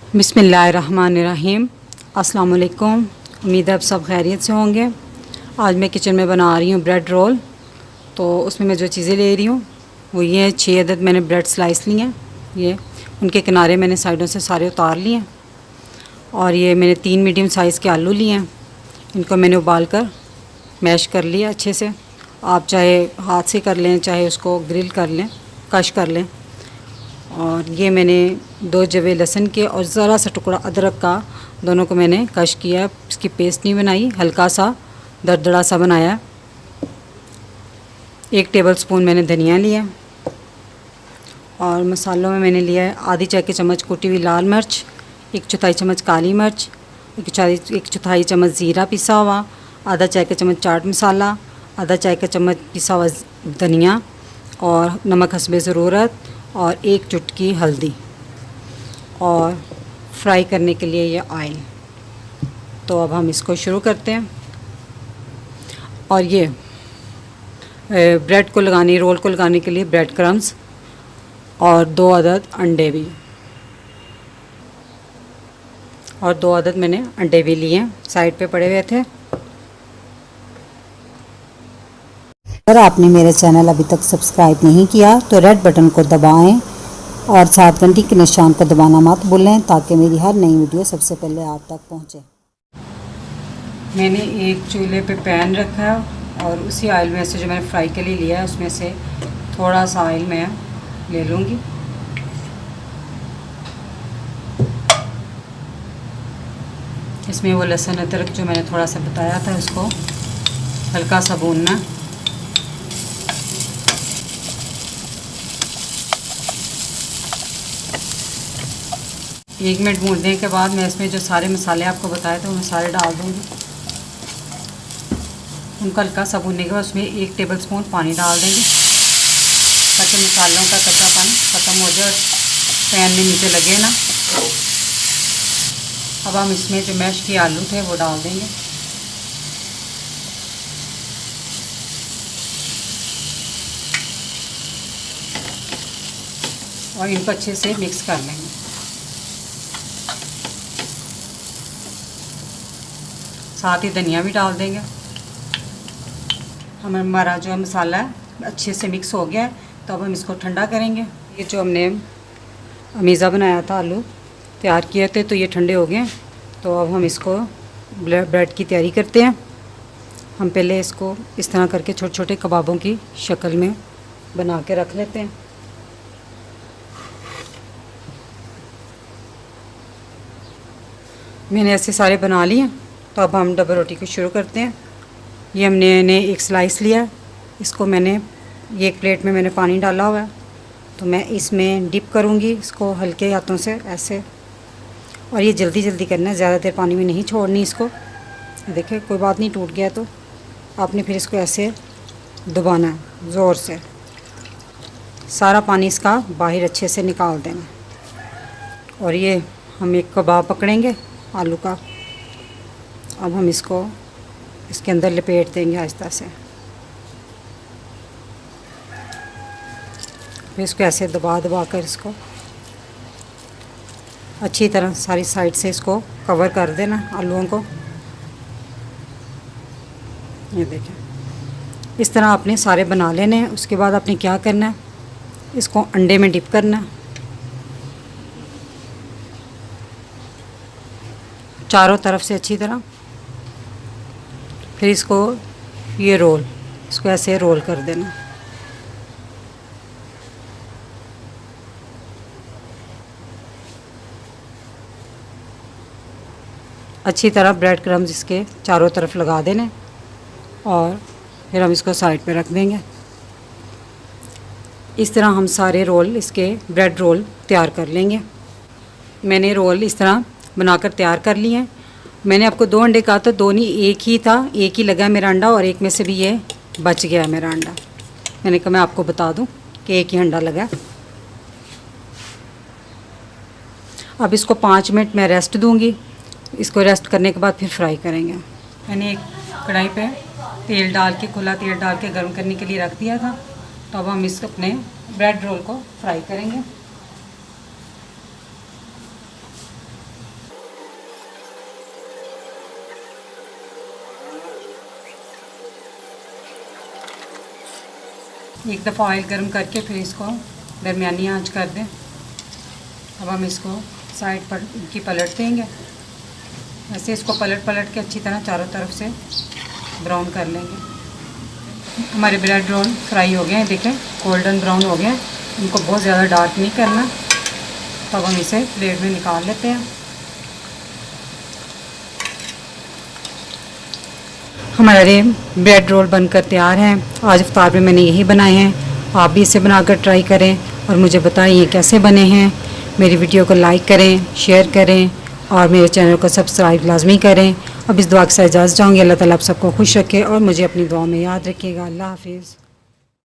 बिस्मिल्लाहिर्रहमानिर्रहीम। अस्सलाम वालेकुम। उम्मीद है आप सब खैरियत से होंगे। आज मैं किचन में बना रही हूँ ब्रेड रोल। तो उसमें मैं जो चीज़ें ले रही हूँ वो ये है, 6 अदद मैंने ब्रेड स्लाइस लिए हैं। ये उनके किनारे मैंने साइडों से सारे उतार लिए हैं। और ये मैंने 3 मीडियम साइज़ के आलू लिए हैं। इनको मैंने उबाल कर मैश कर लिया अच्छे से। आप चाहे हाथ से कर लें, चाहे उसको ग्रिल कर लें, कश कर लें। और ये मैंने 2 जवे लहसुन के और ज़रा सा टुकड़ा अदरक का, दोनों को मैंने कश किया। इसकी पेस्ट नहीं बनाई, हल्का सा दरदरा सा बनाया। 1 टेबलस्पून मैंने धनिया लिया। और मसालों में मैंने लिया है आधी चाय के चम्मच कुटी हुई लाल मिर्च, 1/4 चम्मच काली मिर्च, 1/4 चम्मच ज़ीरा पिसा हुआ, आधा चाय का चम्मच चाट मसाला, आधा चाय का चम्मच पिसा हुआ धनिया, और नमक हस्बे ज़रूरत, और 1 चुटकी हल्दी, और फ्राई करने के लिए ये ऑयल। तो अब हम इसको शुरू करते हैं। और ये ब्रेड को लगाने, रोल को लगाने के लिए ब्रेड क्रम्स और 2 अदद अंडे भी, और 2 अदद मैंने अंडे भी लिए हैं, साइड पे पड़े हुए थे। अगर आपने मेरा चैनल अभी तक सब्सक्राइब नहीं किया तो रेड बटन को दबाएं और साथ घंटी के निशान को दबाना मत भूलें, ताकि मेरी हर नई वीडियो सबसे पहले आप तक पहुंचे। मैंने एक चूल्हे पे पैन रखा है और उसी ऑयल में से जो मैंने फ्राई के लिए लिया है उसमें से थोड़ा सा ऑयल मैं ले लूँगी। इसमें वो लहसुन अदरक जो मैंने थोड़ा सा बताया था उसको हल्का सा भूनना। एक मिनट भूनने के बाद मैं इसमें जो सारे मसाले आपको बताए थे वो मैं सारे डाल दूँगी। उनका हल्का सा भूनने के बाद उसमें 1 टेबलस्पून पानी डाल देंगे, ताकि मसालों का कच्चापन ख़त्म हो जाए और पैन में नीचे लगे ना। अब हम इसमें जो मैश किए आलू थे वो डाल देंगे। और इनको अच्छे से मिक्स कर लेंगे। साथ ही धनिया भी डाल देंगे। हमारा जो मसाला है अच्छे से मिक्स हो गया है, तो अब हम इसको ठंडा करेंगे। ये जो हमने अमीज़ा बनाया था, आलू तैयार किए थे, तो ये ठंडे हो गए। तो अब हम इसको ब्रेड की तैयारी करते हैं। हम पहले इसको इस तरह करके छोटे छोटे कबाबों की शक्ल में बना के रख लेते हैं। मैंने ऐसे सारे बना लिए। तो अब हम डबल रोटी को शुरू करते हैं। ये हमने एक स्लाइस लिया, इसको मैंने एक प्लेट में मैंने पानी डाला हुआ है, तो मैं इसमें डिप करूँगी इसको हल्के हाथों से ऐसे। और ये जल्दी जल्दी करना है, ज़्यादा देर पानी में नहीं छोड़नी इसको। देखिए कोई बात नहीं, टूट गया तो आपने फिर इसको ऐसे दबाना है ज़ोर से, सारा पानी इसका बाहर अच्छे से निकाल देना। और ये हम एक कबाब पकड़ेंगे आलू का। अब हम इसको इसके अंदर लपेट देंगे आहिस्ता से, फिर इसको ऐसे दबा दबा कर इसको अच्छी तरह सारी साइड से इसको कवर कर देना आलूओं को। ये देखें, इस तरह आपने सारे बना लेने हैं। उसके बाद आपने क्या करना है, इसको अंडे में डिप करना है चारों तरफ से अच्छी तरह। फिर इसको ये रोल, इसको ऐसे रोल कर देना। अच्छी तरह ब्रेड क्रम्स इसके चारों तरफ लगा देने, और फिर हम इसको साइड पे रख देंगे। इस तरह हम सारे रोल, इसके ब्रेड रोल तैयार कर लेंगे। मैंने रोल इस तरह बनाकर तैयार कर लिए हैं। मैंने आपको 2 अंडे कहा था, 2 नहीं, 1 ही था, 1 ही लगा मेरा अंडा, और एक में से भी ये बच गया है मेरा अंडा। मैंने कहा मैं आपको बता दूं कि 1 ही अंडा लगा। अब इसको 5 मिनट मैं रेस्ट दूंगी। इसको रेस्ट करने के बाद फिर फ्राई करेंगे। मैंने एक कढ़ाई पे तेल डाल के, खुला तेल डाल के गर्म करने के लिए रख दिया था। तो अब हम इसको अपने ब्रेड रोल को फ्राई करेंगे। एक दफ़ा ऑयल गर्म करके फिर इसको दरमियानी आंच कर दें। अब हम इसको साइड पर की पलट देंगे। ऐसे इसको पलट पलट के अच्छी तरह चारों तरफ से ब्राउन कर लेंगे। हमारे ब्रेड रोल फ्राई हो गए हैं, देखें गोल्डन ब्राउन हो गए हैं। इनको बहुत ज़्यादा डार्क नहीं करना। तो अब हम इसे प्लेट में निकाल लेते हैं। हमारे ब्रेड रोल बनकर तैयार हैं। आज इफ्तार में मैंने यही बनाए हैं। आप भी इसे बनाकर ट्राई करें और मुझे बताएं ये कैसे बने हैं। मेरी वीडियो को लाइक करें, शेयर करें और मेरे चैनल को सब्सक्राइब लाजमी करें। अब इस दुआ के साथ इजाज़त चाहूँगी। अल्लाह ताला आप सबको खुश रखे और मुझे अपनी दुआ में याद रखिएगा। अल्लाह हाफिज़।